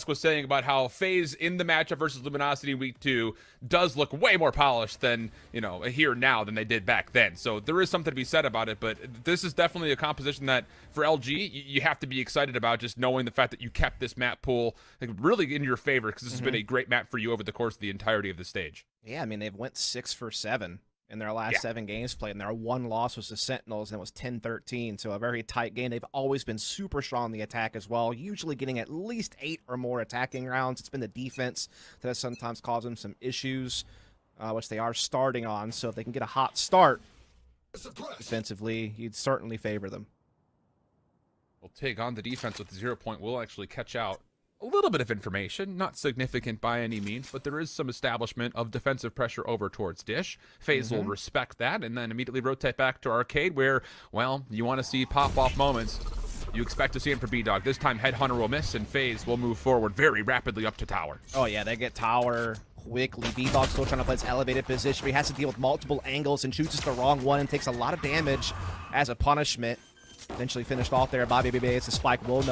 was saying about how FaZe in the matchup versus Luminosity in week 2 does look way more polished than, you know, here now than they did back then. So there is something to be said about it, but this is definitely a composition that for LG, you have to be excited about, just knowing the fact that you kept this map pool like really in your favor, because this has been a great map for you over the course of the entirety of the stage. Yeah, I mean, they've went 6 for 7 in their last 7 games played, and their one loss was the Sentinels, and it was 10-13, so a very tight game. They've always been super strong in the attack as well, usually getting at least 8 or more attacking rounds. It's been the defense that has sometimes caused them some issues, which they are starting on, so if they can get a hot start defensively, you'd certainly favor them. We'll take on the defense with the 0 point. We'll actually catch out a little bit of information, not significant by any means, but there is some establishment of defensive pressure over towards Dish. FaZe will respect that and then immediately rotate back to Arcade where, well, you want to see pop-off moments. You expect to see him for B-Dog. This time, Headhunter will miss, and FaZe will move forward very rapidly up to Tower. Oh, yeah, they get Tower quickly. B-Dog still trying to play its elevated position, but he has to deal with multiple angles and chooses the wrong one and takes a lot of damage as a punishment. Eventually finished off there by BBB. It's a spike. Will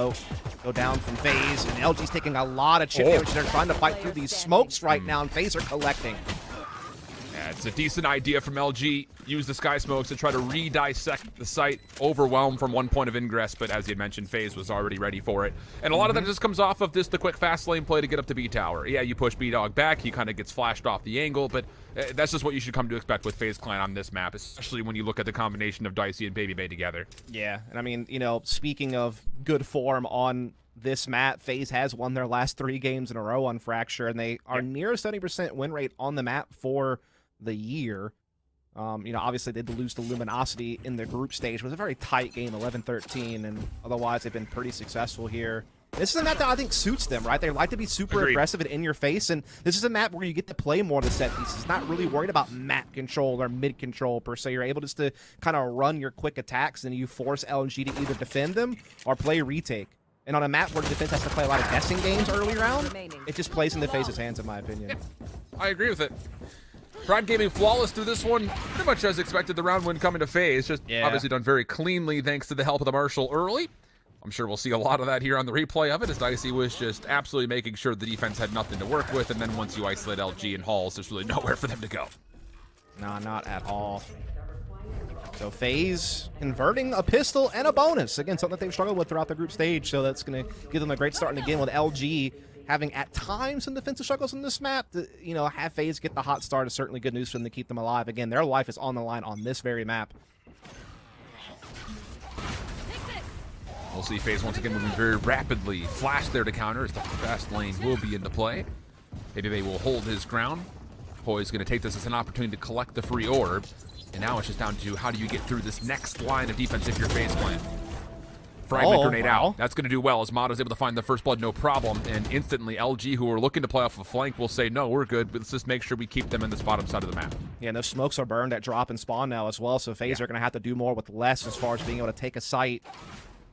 go down from FaZe, and LG's taking a lot of chip damage. They're trying to fight through these smokes right now, and FaZe are collecting. Yeah, it's a decent idea from LG. Use the sky smokes to try to re-dissect the site, overwhelm from one point of ingress, but as you had mentioned, FaZe was already ready for it. And a lot of that just comes off of this, the quick fast lane play to get up to B Tower. Yeah, you push B-Dog back, he kind of gets flashed off the angle, but that's just what you should come to expect with FaZe Clan on this map, especially when you look at the combination of Dicey and Baby Bay together. Yeah, and I mean, you know, speaking of good form on this map, FaZe has won their last 3 games in a row on Fracture, and they are near a 70% win rate on the map for the year. You know, obviously they did lose to Luminosity in the group stage. It was a very tight game, 11-13, and otherwise they've been pretty successful here. This is a map that I think suits them, right? They like to be super aggressive and in your face, and this is a map where you get to play more of the set pieces, not really worried about map control or mid control per se. You're able just to kind of run your quick attacks, and you force LNG to either defend them or play retake. And on a map where the defense has to play a lot of guessing games early round, it just plays in the FaZe's hands, in my opinion. Yeah, I agree with it. Prime Gaming flawless through this one, pretty much as expected. The round win coming to FaZe, just obviously done very cleanly thanks to the help of the Marshal early. I'm sure we'll see a lot of that here on the replay of it, as Dicey was just absolutely making sure the defense had nothing to work with, and then once you isolate LG and Halls, there's really nowhere for them to go. No, not at all. So FaZe converting a pistol and a bonus. Again, something that they've struggled with throughout the group stage, so that's going to give them a great start. And again, with LG having at times some defensive struggles in this map, you know, have FaZe get the hot start is certainly good news for them to keep them alive. Again, their life is on the line on this very map. We'll see FaZe once again moving very rapidly. Flash there to counter as the fast lane will be into play. Maybe they will hold his ground. Poise going to take this as an opportunity to collect the free orb. And now it's just down to how do you get through this next line of defense if you're FaZe Clan. Fragment grenade out. That's going to do well as Motto's able to find the first blood, no problem. And instantly LG, who are looking to play off a flank, will say, no, we're good, but let's just make sure we keep them in this bottom side of the map. Yeah, and those smokes are burned at drop and spawn now as well, so FaZe are going to have to do more with less as far as being able to take a site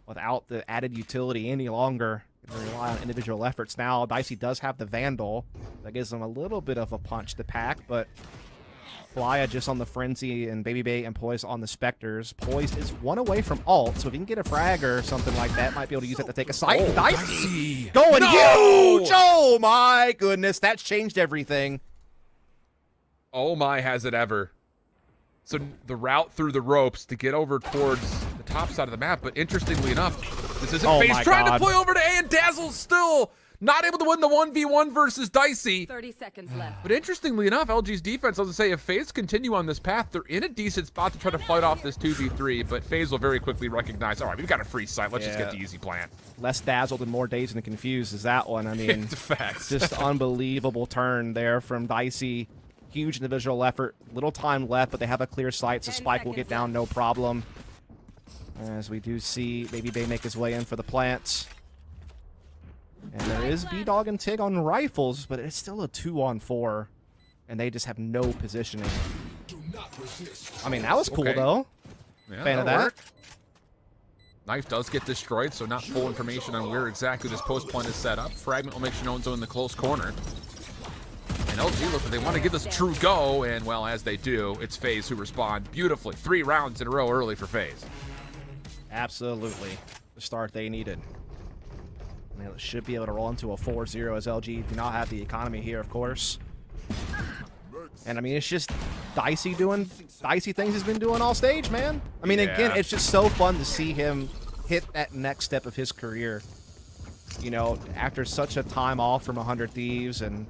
without the added utility any longer. They rely on individual efforts now. Dicey does have the Vandal. That gives them a little bit of a punch to pack, but Flya just on the Frenzy and Baby Bay and Poise on the Spectres. Poise is 1 away from ult, so if he can get a frag or something like that, might be able to use that to take a site. Oh, Dicey going huge! Oh my goodness, that's changed everything. Oh my, has it ever. So the route through the ropes to get over towards the top side of the map, but interestingly enough, this isn't FaZe trying to play over to A, and Dazzle's still not able to win the 1v1 versus Dicey. 30 seconds left. But interestingly enough, LG's defense, I was going to say, if FaZe continue on this path, they're in a decent spot to try to fight off this 2v3, but FaZe will very quickly recognize, all right, we've got a free site. Let's just get the easy plant. Less dazzled and more dazed and confused is that one. I mean, it's a fact. Just unbelievable turn there from Dicey. Huge individual effort. Little time left, but they have a clear sight, so Spike will get down no problem. As we do see Baby Bay make his way in for the plants. And there is B-Dog and Tig on rifles, but it's still a 2-on-4. And they just have no positioning. I mean, that was cool, though. Yeah, Fan of that. Knife does get destroyed, so not full information on where exactly this post point is set up. Fragment will make sure no one's in the close corner. And LG looks like they want to give this a true go, and well, as they do, it's FaZe who respond beautifully. 3 rounds in a row early for FaZe. Absolutely. The start they needed. I mean, it should be able to roll into a 4-0 as LG do not have the economy here, of course. And I mean, it's just Dicey doing Dicey things he's been doing all stage, man. I mean, again, it's just so fun to see him hit that next step of his career. You know, after such a time off from 100 Thieves and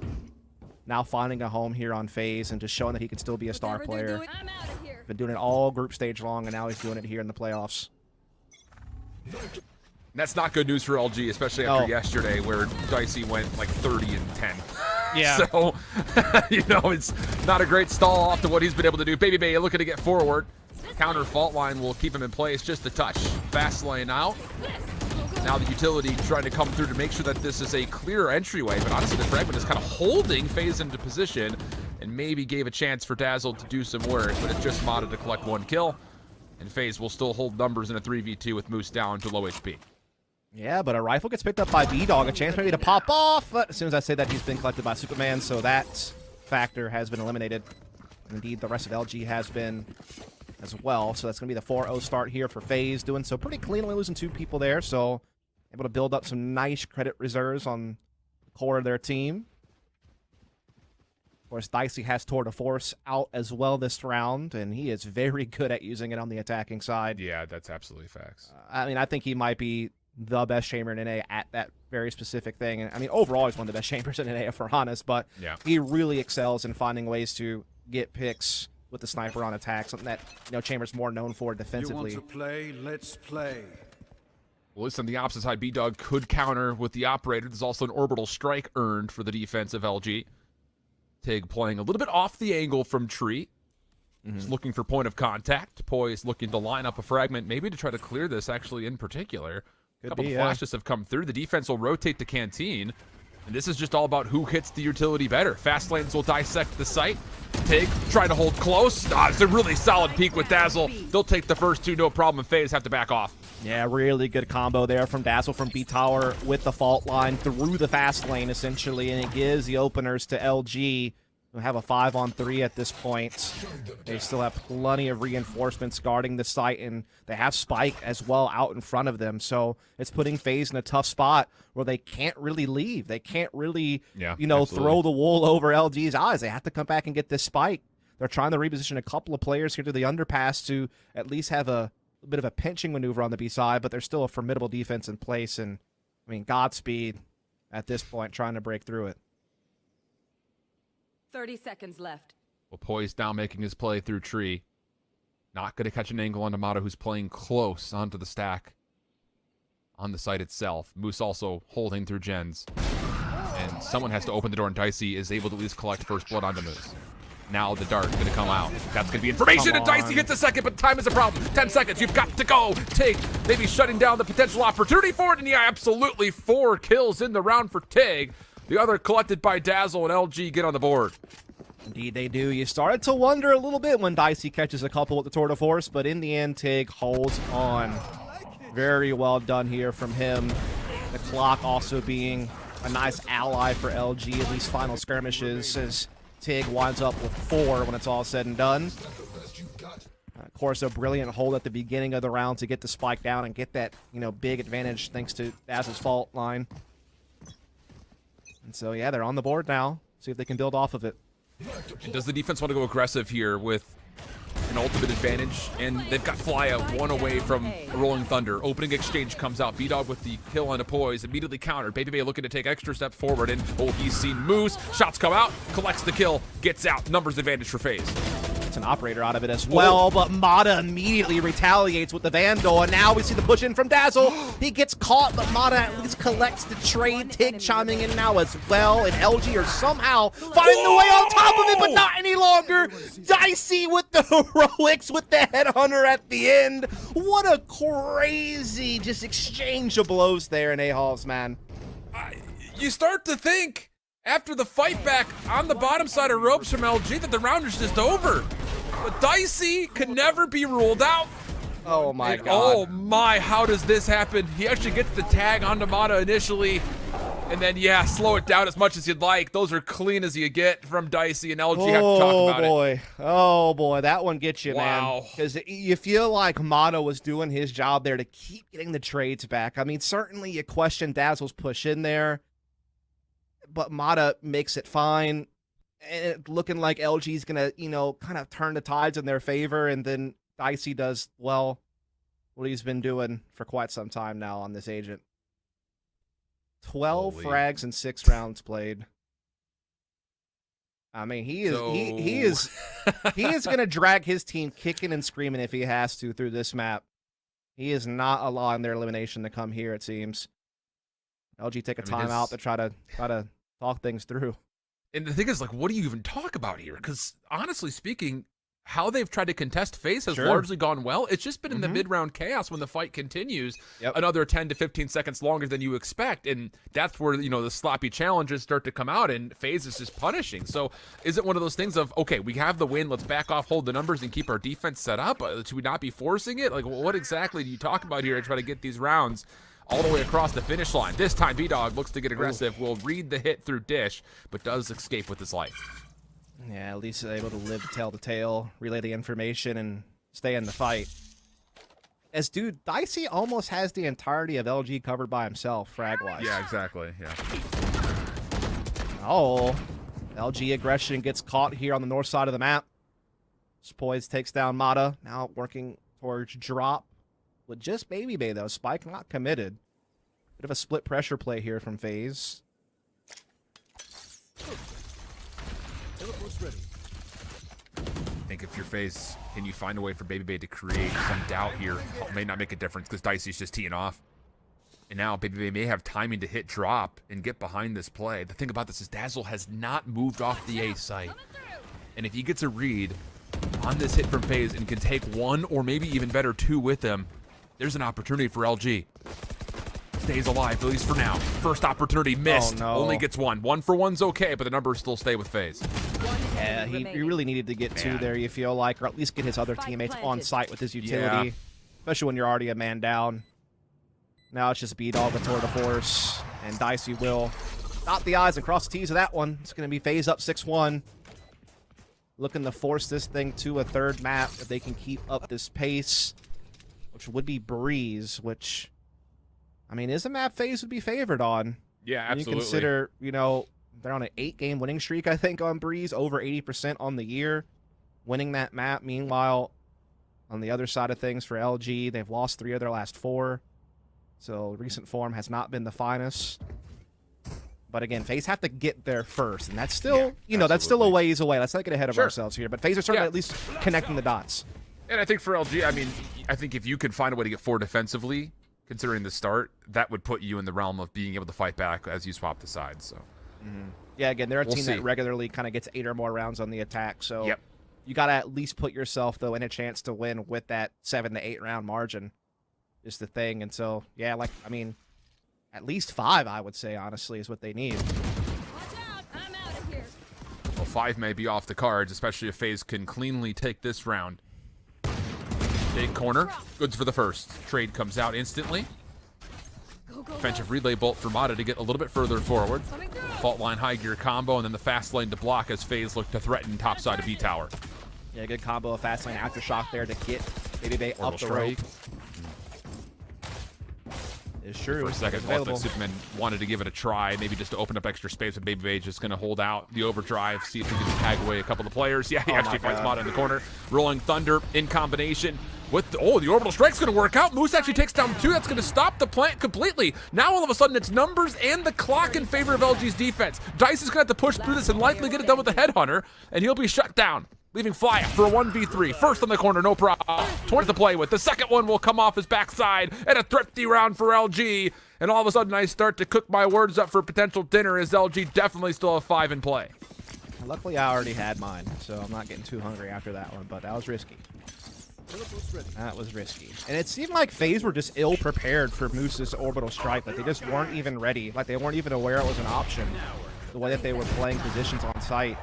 now finding a home here on FaZe and just showing that he can still be a star player. Been doing it all group stage long, and now he's doing it here in the playoffs. That's not good news for LG, especially after yesterday where Dicey went like 30 and 10. Yeah. So, you know, it's not a great stall off to what he's been able to do. Baby Bay looking to get forward. Counter fault line will keep him in place just a touch. Fast lane out. Now the utility trying to come through to make sure that this is a clearer entryway, but honestly the fragment is kind of holding FaZe into position and maybe gave a chance for Dazzle to do some work, but it's just modded to collect 1 kill. And FaZe will still hold numbers in a 3v2 with Moose down to low HP. Yeah, but a rifle gets picked up by B-Dog, a chance maybe to pop off, but as soon as I say that, he's been collected by Superman, so that factor has been eliminated. Indeed, the rest of LG has been as well, so that's going to be the 4-0 start here for FaZe, doing so pretty clean, only losing 2 people there, so able to build up some nice credit reserves on the core of their team. Of course, Dicey has Tour de Force out as well this round, and he is very good at using it on the attacking side. Yeah, that's absolutely facts. I mean, I think he might be the best chamber in NA at that very specific thing. And I mean, overall, he's one of the best chambers in NA, if we're honest, but he really excels in finding ways to get picks with the sniper on attack, something that, you know, Chamber's more known for defensively. You want to play? Let's play. Well, listen, the opposite side, B-Dog could counter with the operator. There's also an orbital strike earned for the defense of LG. Tig playing a little bit off the angle from Tree. He's looking for point of contact. Poise looking to line up a fragment, maybe to try to clear this actually in particular. A couple of flashes have come through. The defense will rotate to Canteen. And this is just all about who hits the utility better. Fast lanes will dissect the site. Tig trying to hold close. It's a really solid peek with Dazzle. They'll take the first 2, no problem, and FaZe have to back off. Yeah, really good combo there from Dazzle from B-Tower with the fault line through the fast lane, essentially, and it gives the openers to LG, who have a 5-on-3 at this point. They still have plenty of reinforcements guarding the site, and they have Spike as well out in front of them. So it's putting FaZe in a tough spot where they can't really leave. They can't really, you know, throw the wool over LG's eyes. They have to come back and get this Spike. They're trying to reposition a couple of players here to the underpass to at least have a bit of a pinching maneuver on the B side, but there's still a formidable defense in place. And, I mean, Godspeed at this point trying to break through it. 30 seconds left. Well, Poise now making his play through Tree. Not going to catch an angle on Amato, who's playing close onto the stack on the site itself. Moose also holding through gens. And someone has to open the door, and Dicey is able to at least collect first blood onto Moose. Now the dart going to come out. That's going to be information, and Dicey hits a second, but time is a problem. 10 seconds, you've got to go. Tig maybe shutting down the potential opportunity for it, and yeah, absolutely 4 kills in the round for Tig. The other collected by Dazzle, and LG get on the board. Indeed they do. You started to wonder a little bit when Dicey catches a couple with the Tour de Force, but in the end, Tig holds on. Very well done here from him. The clock also being a nice ally for LG, at least final skirmishes, as Tig winds up with 4 when it's all said and done. Of course, a brilliant hold at the beginning of the round to get the spike down and get that, you know, big advantage thanks to Dazzle's fault line. And so, yeah, they're on the board now. See if they can build off of it. And does the defense want to go aggressive here with an ultimate advantage? And they've got Fly out 1 away from a Rolling Thunder. Opening exchange comes out. B-Dog with the kill on a Poise. Immediately countered. Baby Bay looking to take extra step forward. And, he's seen Moose. Shots come out. Collects the kill. Gets out. Numbers advantage for FaZe. An operator out of it as well, but Mata immediately retaliates with the Vandal, and now we see the push in from Dazzle. He gets caught, but Mata at least collects the trade. Tig chiming in now as well, and LG are somehow finding the way on top of it, but not any longer. Dicey with the heroics with the headhunter at the end. What a crazy just exchange of blows there in A-Halls, man. You start to think, after the fight back on the bottom side of ropes from LG, that the round is just over. But Dicey can never be ruled out. Oh my God. Oh my, how does this happen? He actually gets the tag onto Mata initially. And then, yeah, slow it down as much as you'd like. Those are clean as you get from Dicey, and LG have to talk about it. Oh, boy. That one gets you, man. Wow. Because you feel like Mata was doing his job there to keep getting the trades back. I mean, certainly you question Dazzle's push in there, but Mata makes it fine. And it looking like LG's going to, kind of turn the tides in their favor, and then Dicey does, well, what he's been doing for quite some time now on this agent. 12 frags and 6 rounds played. I mean, he is going to drag his team kicking and screaming if he has to through this map. He is not allowing their elimination to come here, it seems. LG take a timeout to try to talk things through. And the thing is, like, what do you even talk about here? Because honestly speaking, how they've tried to contest FaZe has largely gone well. It's just been in the mid-round chaos when the fight continues another 10 to 15 seconds longer than you expect. And that's where, the sloppy challenges start to come out, and FaZe is just punishing. So is it one of those things of, okay, we have the win, let's back off, hold the numbers, and keep our defense set up? Should we not be forcing it? Like, what exactly do you talk about here to try to get these rounds all the way across the finish line? This time, B-Dog looks to get aggressive, will read the hit through Dish, but does escape with his life. Yeah, at least able to live to tell the tale, relay the information, and stay in the fight. As dude, Dicey almost has the entirety of LG covered by himself, frag-wise. Yeah, exactly. Yeah. Oh, LG aggression gets caught here on the north side of the map. Poise takes down Mata, now working towards drop. With just Baby Bay, though. Spike not committed. Bit of a split pressure play here from FaZe. I think if you're FaZe, can you find a way for Baby Bay to create some doubt here? It may not make a difference because Dicey's just teeing off. And now Baby Bay may have timing to hit drop and get behind this play. The thing about this is Dazzle has not moved off the A site. And if he gets a read on this hit from FaZe and can take one or maybe even better 2 with him, there's an opportunity for LG. Stays alive, at least for now. First opportunity missed. Oh, no. Only gets 1. 1 for 1's okay, but the numbers still stay with FaZe. Yeah, he really needed to get 2 there, you feel like, or at least get his other teammates on site with his utility. Especially when you're already a man down. Now it's just B-Dog with tour de force, and Dicey will dot the I's and cross the T's of that one. It's going to be FaZe up 6-1. Looking to force this thing to a third map if they can keep up this pace, which would be Breeze, which, I mean, is a map FaZe would be favored on. Yeah, absolutely. You consider, they're on an 8-game winning streak, I think, on Breeze, over 80% on the year, winning that map. Meanwhile, on the other side of things for LG, they've lost 3 of their last 4. So recent form has not been the finest. But again, FaZe have to get there first, and that's still, that's still a ways away. Let's not get ahead of ourselves here. But FaZe are certainly at least connecting the dots. And I think for LG, I mean, I think if you could find a way to get 4 defensively, considering the start, that would put you in the realm of being able to fight back as you swap the sides. So, yeah, again, they're a team that regularly kind of gets 8 or more rounds on the attack. So you got to at least put yourself, though, in a chance to win with that 7 to 8 round margin is the thing. And so, yeah, at least 5, I would say, honestly, is what they need. Watch out, I'm out of here. Well, 5 may be off the cards, especially if FaZe can cleanly take this round. Big corner. Goods for the first. Trade comes out instantly. Defensive relay bolt for Mata to get a little bit further forward. Fault line high gear combo, and then the fast lane to block as FaZe look to threaten top side of B tower. Yeah, good combo of fast lane aftershock there to get Baby Bay up the rope. It's true. For a second, thought that Superman wanted to give it a try, maybe just to open up extra space, but Baby Bay just going to hold out the overdrive, see if he can tag away a couple of players. Yeah, he actually fights Mata in the corner. Rolling Thunder in combination with the orbital strike's going to work out. Moose actually takes down 2. That's going to stop the plant completely. Now all of a sudden it's numbers and the clock in favor of LG's defense. Dice is going to have to push through this and likely get it done with the Headhunter, and he'll be shut down, leaving Fly for a 1v3. First on the corner, no problem. Towards the play with. The second one will come off his backside, and a thrifty round for LG. And all of a sudden, I start to cook my words up for potential dinner as LG definitely still have 5 in play. Luckily, I already had mine, so I'm not getting too hungry after that one, but that was risky. That was risky. And it seemed like FaZe were just ill-prepared for Moose's orbital strike. Like, they just weren't even ready. Like, they weren't even aware it was an option, the way that they were playing positions on site.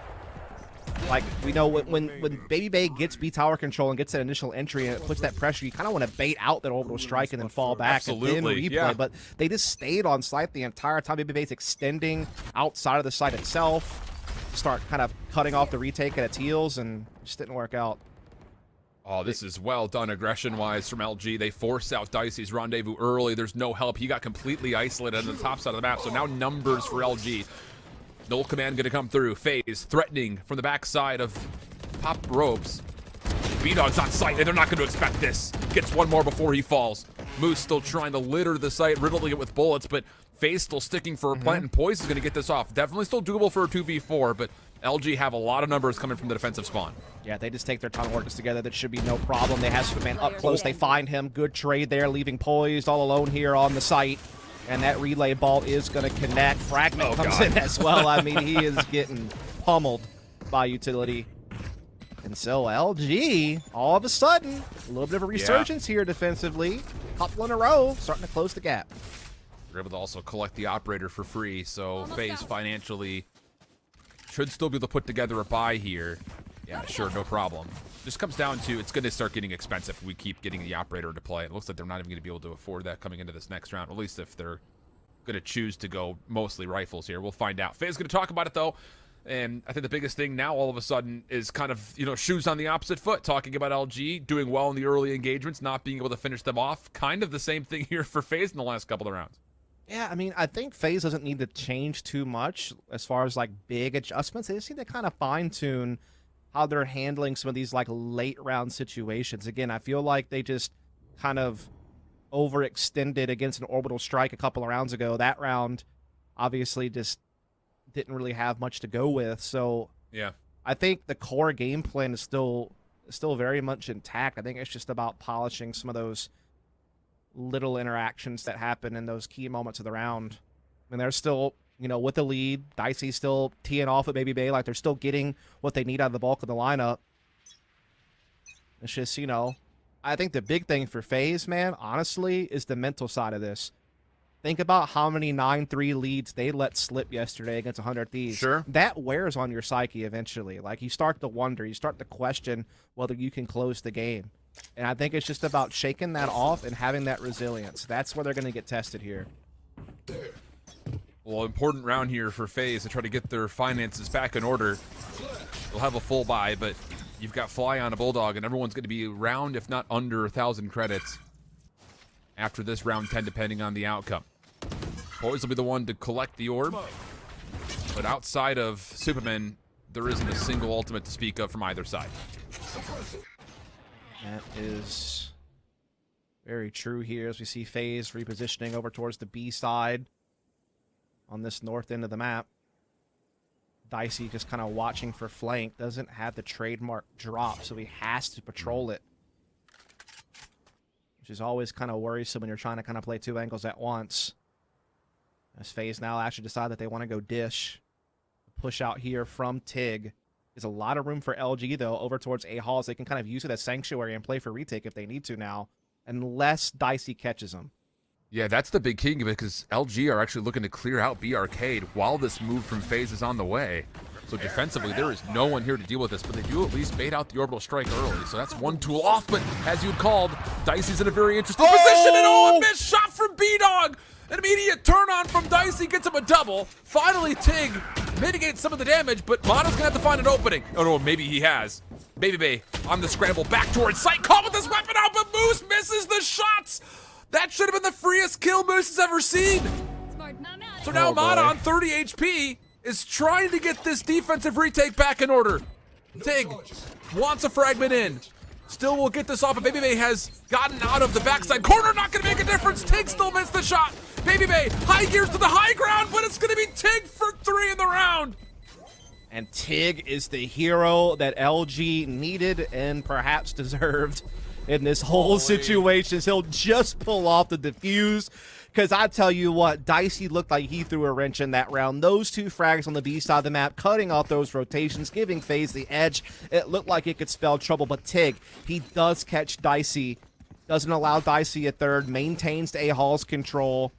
Like, we know when Baby Bay gets B tower control and gets that initial entry and it puts that pressure, you kind of want to bait out that orbital strike and then fall back and then Absolutely, replay. yeah. But they just stayed on site the entire time. Baby Bay's extending outside of the site itself, start kind of cutting off the retake at its heels, and it just didn't work out. Oh, this is well done aggression-wise from LG. They force out Dicey's rendezvous early. There's no help. He got completely isolated on the top side of the map, so now numbers for LG. Null command going to come through. FaZe threatening from the backside of Pop Ropes. B-Dog's on site, and they're not going to expect this. Gets one more before he falls. Moose still trying to litter the site, riddling it with bullets, but FaZe still sticking for a plant, and Poise is going to get this off. Definitely still doable for a 2v4, but LG have a lot of numbers coming from the defensive spawn. Yeah, they just take their time to work this together. That should be no problem. They have Superman up close. They find him. Good trade there, leaving Poised all alone here on the site. And that relay ball is going to connect. Fragment comes in as well. I mean, he is getting pummeled by utility. And so LG, all of a sudden, a little bit of a resurgence here defensively. Couple in a row, starting to close the gap. They're able to also collect the operator for free, so FaZe financially should still be able to put together a buy here. Yeah, sure, no problem. Just comes down to it's going to start getting expensive if we keep getting the operator to play. It looks like they're not even going to be able to afford that coming into this next round, at least if they're going to choose to go mostly rifles here. We'll find out. FaZe is going to talk about it, though, and I think the biggest thing now all of a sudden is kind of, you know, shoes on the opposite foot, talking about LG doing well in the early engagements, not being able to finish them off. Kind of the same thing here for FaZe in the last couple of rounds. Yeah, I mean, I think FaZe doesn't need to change too much as far as, like, big adjustments. They just need to kind of fine-tune how they're handling some of these, like, late-round situations. Again, I feel like they just kind of overextended against an orbital strike a couple of rounds ago. That round, obviously, just didn't really have much to go with. So, Yeah. I think the core game plan is still very much intact. I think it's just about polishing some of those little interactions that happen in those key moments of the round. I mean, they're still, you know, with the lead. Dicey's still teeing off at Baby Bay. Like, they're still getting what they need out of the bulk of the lineup. It's just, you know, I think the big thing for FaZe, man, honestly, is the mental side of this. Think about how many 9-3 leads they let slip yesterday against 100 Thieves. Sure. That wears on your psyche eventually. Like, you start to wonder, you start to question whether you can close the game. And I think it's just about shaking that off and having that resilience. That's where they're going to get tested here. Well, important round here for FaZe to try to get their finances back in order. They'll have a full buy, but you've got Fly on a Bulldog, and everyone's going to be around, if not under, 1,000 credits after this round 10, depending on the outcome. Poise will be the one to collect the orb, but outside of Superman, there isn't a single ultimate to speak of from either side. That is very true here as we see FaZe repositioning over towards the B side on this north end of the map. Dicey just kind of watching for flank. Doesn't have the trademark drop, so he has to patrol it, which is always kind of worrisome when you're trying to kind of play two angles at once. As FaZe now actually decide that they want to go dish. Push out here from Tig. There's a lot of room for LG, though, over towards A Halls. They can kind of use it as sanctuary and play for retake if they need to now, unless Dicey catches them. Yeah, that's the big key, because LG are actually looking to clear out B Arcade while this move from FaZe is on the way. So defensively, there is no one here to deal with this, but they do at least bait out the orbital strike early. So that's one tool off, but as you'd called, Dicey's in a very interesting position, and a missed shot from B-Dog! An immediate turn on from Dicey gets him a double. Finally, Tig mitigates some of the damage, but Mono's gonna have to find an opening. Oh no, maybe he has. Baby Bay on the scramble back towards site. Caught with his weapon out, but Moose misses the shots. That should have been the freest kill Moose has ever seen. Smart. I'm out. So now Mana on 30 HP is trying to get this defensive retake back in order. Tig wants a fragment in. Still will get this off, but Baby Bay has gotten out of the backside corner. Not gonna make a difference. Tig still missed the shot. Baby Bay high gears to the high ground, but it's gonna be Tig for 3 in the round. And Tig is the hero that LG needed and perhaps deserved in this whole situation. He'll just pull off the defuse. Because I tell you what, Dicey looked like he threw a wrench in that round. Those two frags on the B side of the map, cutting off those rotations, giving FaZe the edge. It looked like it could spell trouble, but Tig, he does catch Dicey. Doesn't allow Dicey a third, maintains A Hall's control.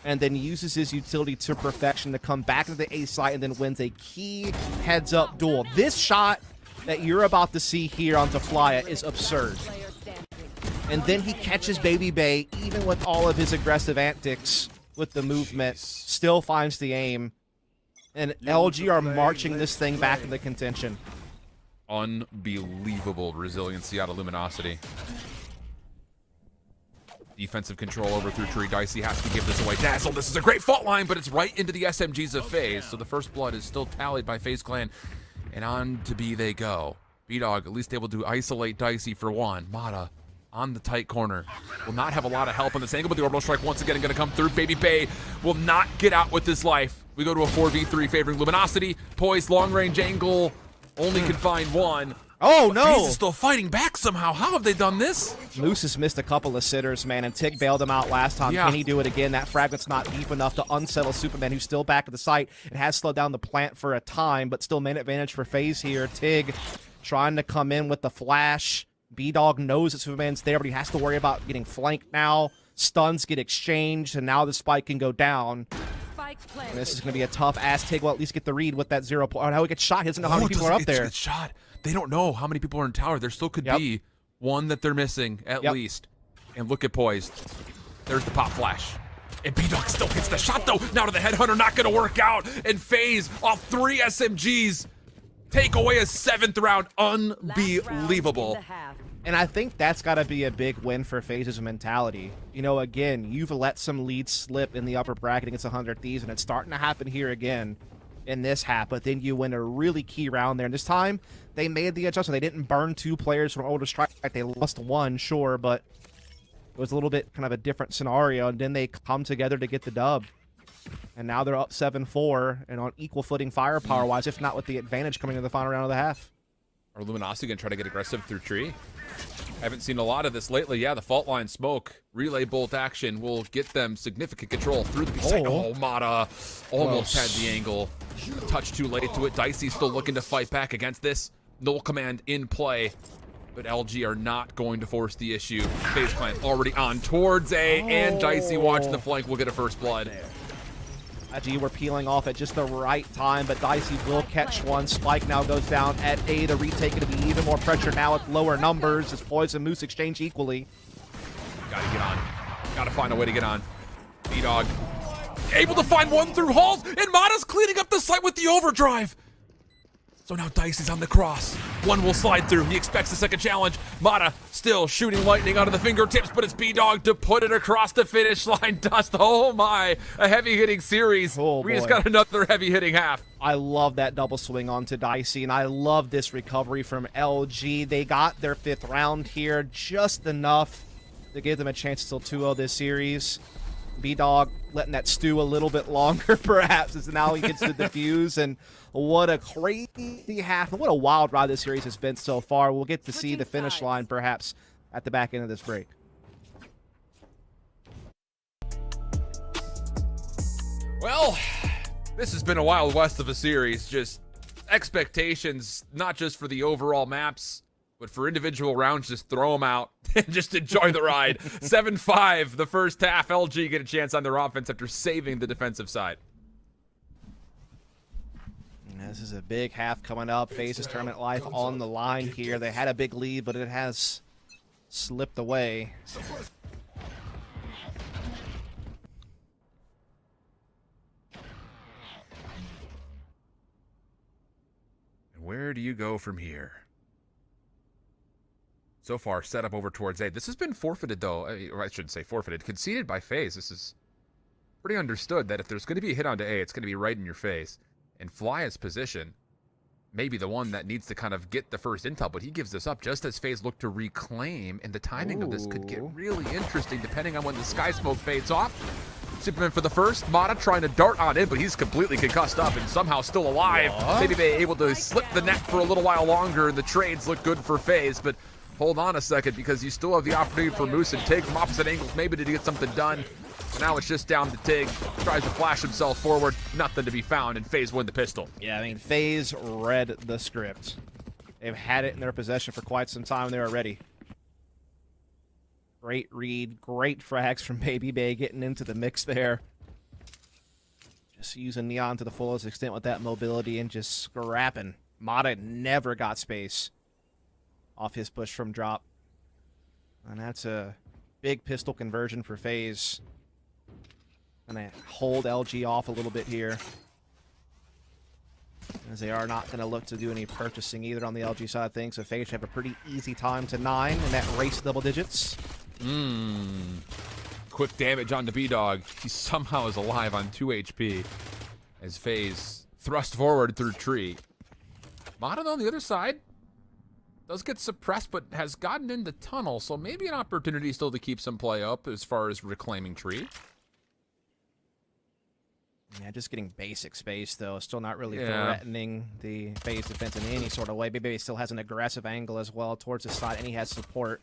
and then uses his utility to perfection to come back into the A site and then wins a key heads-up duel. This shot that you're about to see here onto Flya is absurd. And then he catches Baby Bay, even with all of his aggressive antics with the movement, still finds the aim. And LG are marching this thing back into contention. Unbelievable resiliency out of Luminosity. Defensive control over through Tree. Dicey has to give this away. Dazzle, this is a great fault line, but it's right into the SMGs of FaZe. So the first blood is still tallied by FaZe Clan. And on to B they go. B-Dog at least able to isolate Dicey for one. Mata on the tight corner. Will not have a lot of help on this angle, but the orbital strike once again going to come through. Baby Bay will not get out with this life. We go to a 4v3 favoring Luminosity. Poised, long-range angle. Only can find one. Oh, no! FaZe is still fighting back somehow. How have they done this? Moose has missed a couple of sitters, man, and Tig bailed him out last time. Yeah. Can he do it again? That fragment's not deep enough to unsettle Superman, who's still back at the site. It has slowed down the plant for a time, but still main advantage for FaZe here. Tig trying to come in with the flash. B-Dog knows that Superman's there, but he has to worry about getting flanked now. Stuns get exchanged, and now the spike can go down. And this is going to be a tough ass. Tig will at least get the read with that 0 point. Oh, now he gets shot. He doesn't know how many people are up there. Gets shot. They don't know how many people are in tower. There still could be one that they're missing at least. And look at Poised. There's the pop flash. And B-Dog still gets the shot though. Now to the Headhunter, not going to work out. And FaZe off 3 SMGs. Take away a 7th round. Unbelievable. And I think that's got to be a big win for FaZe's mentality. You know, again, you've let some leads slip in the upper bracket against 100 Thieves, and it's starting to happen here again in this half, but then you win a really key round there. And this time, they made the adjustment. They didn't burn 2 players from Orbital Strike. They lost 1, sure, but it was a little bit kind of a different scenario, and then they come together to get the dub. And now they're up 7-4 and on equal footing firepower-wise, if not with the advantage coming into the final round of the half. Are Luminosity going to try to get aggressive through Tree? Haven't seen a lot of this lately. Yeah, the fault line smoke, relay bolt action will get them significant control through the B side. Oh, Mata almost had the angle. A touch too late to it. Dicey still looking to fight back against this. Null command in play, but LG are not going to force the issue. FaZe Clan already on towards A, and Dicey watching the flank will get a first blood. LG were peeling off at just the right time, but Dicey will catch one. Spike now goes down at A. The retake going to be even more pressure now with lower numbers as Poise and Moose exchange equally. Gotta get on. Gotta find a way to get on. B-Dog able to find one through halls, and Mata's cleaning up the site with the overdrive. So now Dicey's on the cross. One will slide through. He expects the second challenge. Mata still shooting lightning out of the fingertips, but it's B-Dog to put it across the finish line. Dust, oh my, a heavy-hitting series. Oh, we just got another heavy-hitting half. I love that double swing onto Dicey, and I love this recovery from LG. They got their 5th round here, just enough to give them a chance to still 2-0 this series. B-Dog letting that stew a little bit longer, perhaps, as now he gets to defuse, and what a crazy half, and what a wild ride this series has been so far. We'll get to see the finish line, perhaps, at the back end of this break. Well, this has been a Wild West of a series. Just expectations, not just for the overall maps, but for individual rounds, just throw them out and just enjoy the ride. 7-5 the first half. LG get a chance on their offense after saving the defensive side. This is a big half coming up. FaZe's tournament life on the line here. They had a big lead, but it has slipped away. And where do you go from here? So far, set up over towards A. This has been forfeited, though. Or I shouldn't say forfeited. Conceded by FaZe. This is pretty understood that if there's going to be a hit onto A, it's going to be right in your face. And Flya's position may be the one that needs to kind of get the first intel, but he gives this up just as FaZe look to reclaim, and the timing of this could get really interesting depending on when the sky smoke fades off. Superman for the first. Mata trying to dart on it, but he's completely concussed up and somehow still alive. Maybe they're able to slip the net for a little while longer, and the trades look good for FaZe, but hold on a second, because you still have the opportunity for Moose and Tig from opposite angles, maybe to get something done. Now it's just down to Tig. Tries to flash himself forward. Nothing to be found, and FaZe win the pistol. Yeah, I mean, FaZe read the script. They've had it in their possession for quite some time. They were ready. Great read. Great frags from Baby Bay getting into the mix there. Just using Neon to the fullest extent with that mobility and just scrapping. Mata never got space off his push from drop. And that's a big pistol conversion for FaZe. Gonna hold LG off a little bit here, as they are not gonna look to do any purchasing either on the LG side of things. So FaZe have a pretty easy time to 9 in that race double digits. Quick damage on the B-Dog. He somehow is alive on 2 HP as FaZe thrust forward through tree. Modern on the other side does get suppressed, but has gotten into tunnel, so maybe an opportunity still to keep some play up as far as reclaiming tree. Yeah, just getting basic space, though. Still not really threatening the FaZe defense in any sort of way. Maybe still has an aggressive angle as well towards his side, and he has support.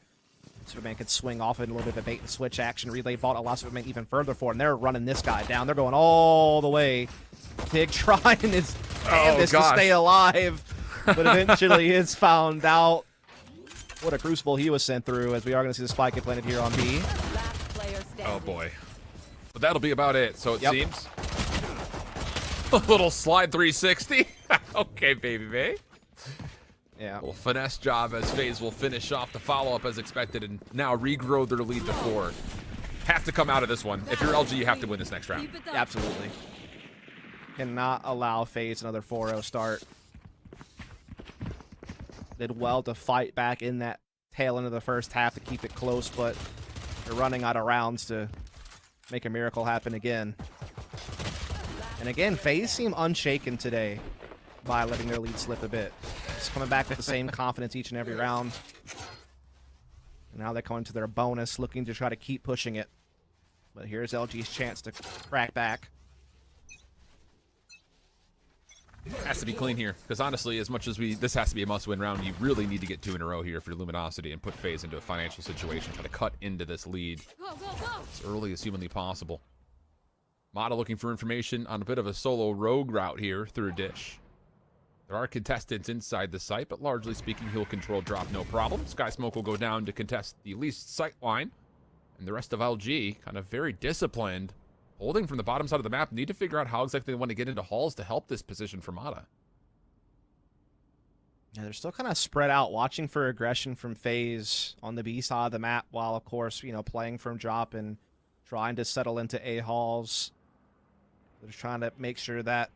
Superman could swing off it, a little bit of a bait and switch action. Relay bought allows Superman even further forward, and they're running this guy down. They're going all the way. Tig trying his damnedest to stay alive, but eventually is found out. What a crucible he was sent through, as we are going to see the spike get planted here on B. Oh boy. But that'll be about it, so it seems. A little slide 360. Okay, baby, babe. Yeah. Little finesse job as FaZe will finish off the follow-up as expected and now regrow their lead to 4. Have to come out of this one. If you're LG, you have to win this next round. Absolutely. Cannot allow FaZe another 4-0 start. Did well to fight back in that tail end of the first half to keep it close, but they're running out of rounds to make a miracle happen again. And again, FaZe seem unshaken today by letting their lead slip a bit. Just coming back with the same confidence each and every round. And now they're going to their bonus, looking to try to keep pushing it. But here's LG's chance to crack back. Has to be clean here, because honestly, as much as this has to be a must-win round, you really need to get 2 in a row here for Luminosity and put FaZe into a financial situation, try to cut into this lead as early as humanly possible. Mata looking for information on a bit of a solo rogue route here through a dish. There are contestants inside the site, but largely speaking, he'll control drop no problem. Sky Smoke will go down to contest the least sight line, and the rest of LG kind of very disciplined, holding from the bottom side of the map. Need to figure out how exactly they want to get into halls to help this position for Mata. Yeah, they're still kind of spread out, watching for aggression from FaZe on the B side of the map, while of course, playing from drop and trying to settle into A halls. They're just trying to make sure that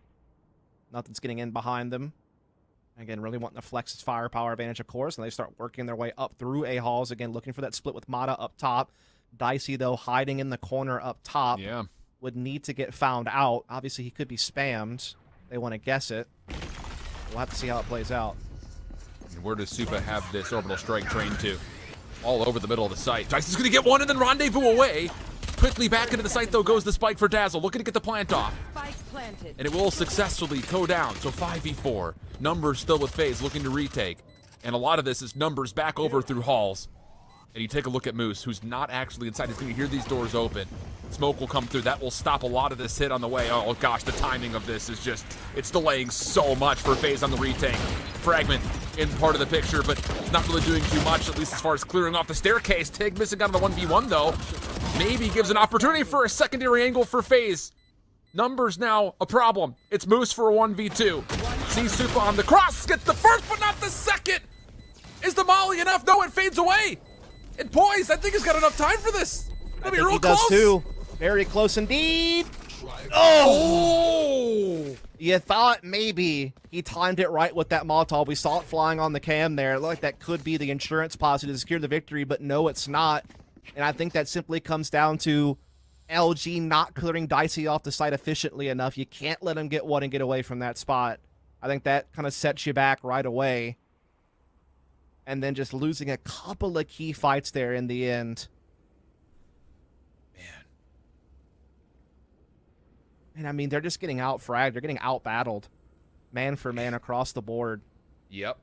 nothing's getting in behind them. Again, really wanting to flex its firepower advantage, of course, and they start working their way up through A halls. Again, looking for that split with Mata up top. Dicey, though, hiding in the corner up top. Yeah. Would need to get found out. Obviously, he could be spammed. They want to guess it. We'll have to see how it plays out. And where does Supa have this orbital strike trained to? All over the middle of the site. Dicey's going to get one and then rendezvous away. Quickly back into the site, though, goes the spike for Dazzle, looking to get the plant off. And it will successfully go down, so 5v4. Numbers still with FaZe, looking to retake. And a lot of this is numbers back over through halls. And you take a look at Moose, who's not actually inside. He's going to hear these doors open. Smoke will come through. That will stop a lot of this hit on the way. Oh, gosh, the timing of this is just, it's delaying so much for FaZe on the retake. Fragment in part of the picture, but it's not really doing too much, at least as far as clearing off the staircase. Tig missing out on the 1v1, though. Maybe gives an opportunity for a secondary angle for FaZe. Numbers now a problem. It's Moose for a 1v2. Sees Supa on the cross, gets the first, but not the second. Is the molly enough? No, it fades away. And Poise, I think he's got enough time for this. I think he does too. Very close indeed. Oh! You thought maybe he timed it right with that Molotov. We saw it flying on the cam there. It looked like that could be the insurance policy to secure the victory, but no, it's not. And I think that simply comes down to LG not clearing Dicey off the site efficiently enough. You can't let him get one and get away from that spot. I think that kind of sets you back right away. And then just losing a couple of key fights there in the end. Man. And I mean, they're just getting out-fragged. They're getting out-battled. Man for man across the board. Yep.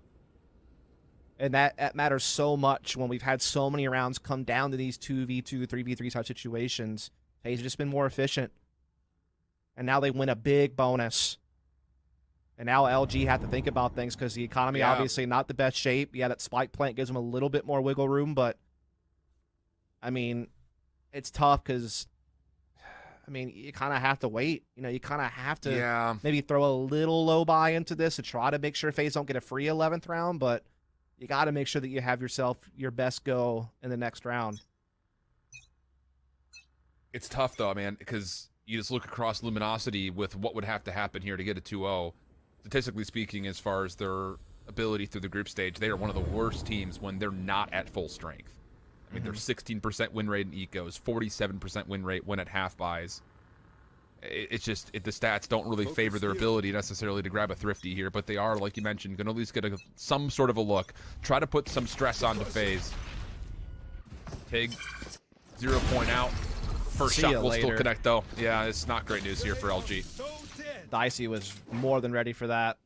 And that matters so much when we've had so many rounds come down to these 2v2, 3v3 type situations. FaZe have just been more efficient. And now they win a big bonus. And now LG have to think about things because the economy obviously not the best shape. Yeah, that spike plant gives them a little bit more wiggle room, but I mean, it's tough because I mean, you kind of have to wait. You know, you kind of have to Yeah. maybe throw a little low buy into this to try to make sure FaZe don't get a free 11th round, but you got to make sure that you have yourself your best go in the next round. It's tough, though, man, because you just look across Luminosity with what would have to happen here to get a 2-0. Statistically speaking, as far as their ability through the group stage, they are one of the worst teams when they're not at full strength. I mean, they're 16% win rate in ecos, 47% win rate when at half buys. It's just the stats don't really favor their ability necessarily to grab a thrifty here, but they are, like you mentioned, going to at least get some sort of a look. Try to put some stress onto FaZe. Pig, 0 point out. First shot will still connect, though. Yeah, it's not great news here for LG. Dicey was more than ready for that.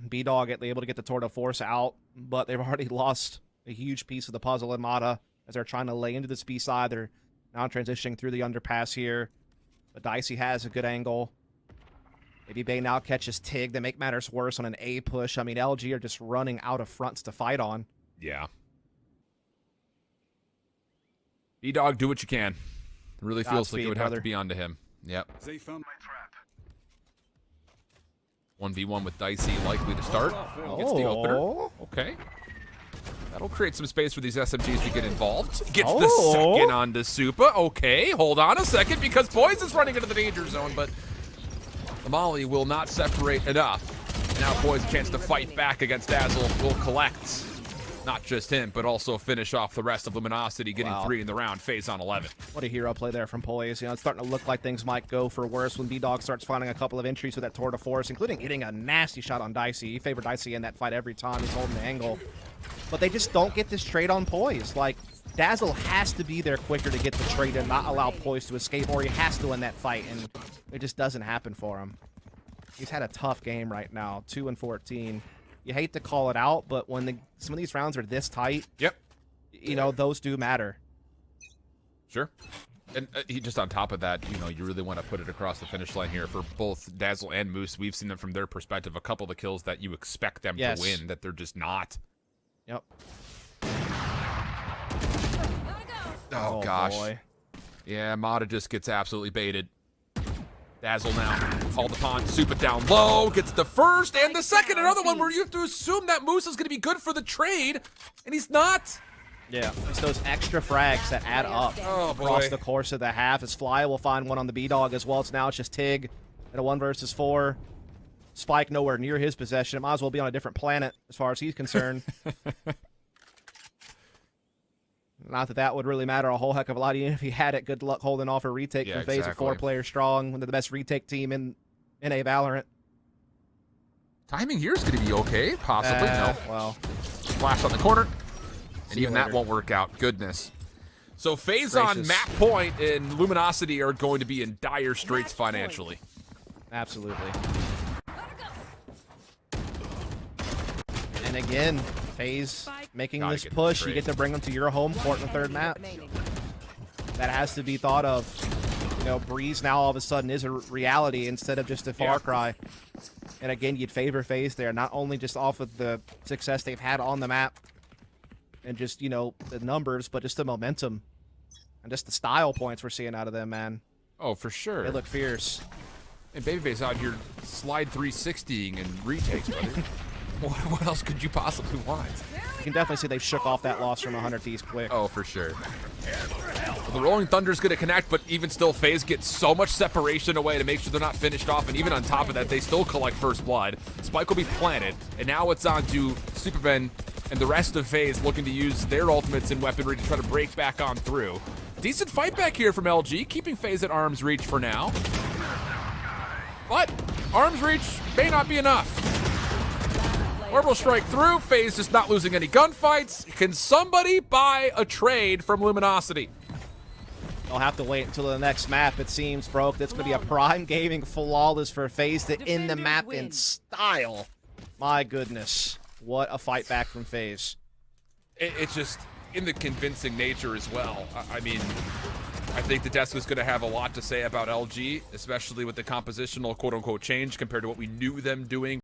B-Dog able to get the Tour de Force out, but they've already lost a huge piece of the puzzle in Mata as they're trying to lay into this B side. They're now transitioning through the underpass here. But Dicey has a good angle. Maybe Bay now catches Tig. They make matters worse on an A push. I mean, LG are just running out of fronts to fight on. Yeah. B-Dog, do what you can. It really feels like it would have to be onto him. Yep. They found my trap. 1v1 with Dicey likely to start. Gets the opener. Okay. That'll create some space for these SMGs to get involved. Gets the second onto Supa. Okay, hold on a second because Poise is running into the danger zone, but the Molly will not separate enough. Now Poise a chance to fight back against Dazzle. Will collect not just him, but also finish off the rest of Luminosity, getting 3 in the round. FaZe on 11. What a hero play there from Poise. You know, it's starting to look like things might go for worse when B-Dog starts finding a couple of entries with that Tour de Force, including hitting a nasty shot on Dicey. He favored Dicey in that fight every time. He's holding the angle. But they just don't get this trade on Poise. Like, Dazzle has to be there quicker to get the trade and not allow Poise to escape, or he has to win that fight, and it just doesn't happen for him. He's had a tough game right now, 2-14. You hate to call it out, but when some of these rounds are this tight, you know, those do matter. Sure. And he just on top of that, you know, you really want to put it across the finish line here for both Dazzle and Moose. We've seen them from their perspective, a couple of the kills that you expect them to win, that they're just not. Yep. Oh gosh. Boy. Yeah, Mata just gets absolutely baited. Dazzle now called upon. Supa down low. Gets the first and the second. Another one where you have to assume that Moose is going to be good for the trade, and he's not. Yeah, it's those extra frags that add up across the course of the half. As Fly will find one on the B-Dog as well. It's now just Tig at a 1 versus 4. Spike nowhere near his possession. It might as well be on a different planet as far as he's concerned. Not that that would really matter a whole heck of a lot. Even if he had it, good luck holding off a retake from FaZe with 4 players strong. One of the best retake team in a Valorant. Timing here is going to be okay, possibly. No. Well, Flash on the corner. And even that won't work out. Goodness. So FaZe on map point and Luminosity are going to be in dire straits financially. Absolutely. And again, FaZe making this push. You get to bring them to your home court in the 3rd map. That has to be thought of. You know, Breeze now all of a sudden is a reality instead of just a Far Cry. And again, you'd favor FaZe there, not only just off of the success they've had on the map and just, you know, the numbers, but just the momentum and just the style points we're seeing out of them, man. Oh, for sure. They look fierce. And Babyface out here slide 360ing and retakes, brother. What else could you possibly want? You can definitely see they've shook off that loss from 100 Thieves quick. Oh, for sure. Well, the Rolling Thunder's going to connect, but even still, FaZe gets so much separation away to make sure they're not finished off, and even on top of that, they still collect first blood. Spike will be planted, and now it's on to Superman and the rest of FaZe looking to use their ultimates and weaponry to try to break back on through. Decent fight back here from LG, keeping FaZe at arm's reach for now. But arm's reach may not be enough. Orbital strike through. FaZe just not losing any gunfights. Can somebody buy a trade from Luminosity? They'll have to wait until the next map, it seems, Broke. That's going to be a prime gaming flawless for FaZe to end the map in style. My goodness. What a fight back from FaZe. It's just in the convincing nature as well. I mean, I think the desk is going to have a lot to say about LG, especially with the compositional quote-unquote change compared to what we knew them doing